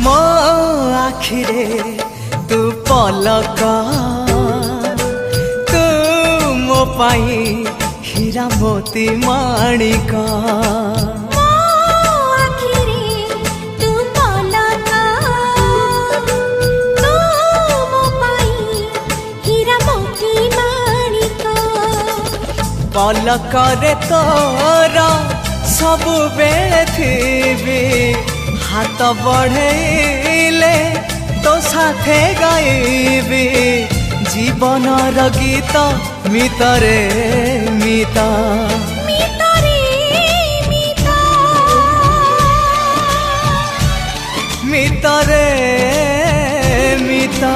मो आखिरे तू पलक तू मो पाई हीरा मोती माणिक पलक रे तोर सबु बेले थी हाथ बढ़ेले तो साथे गाइबी जीवन गीत मितरे मिता मितरे मिता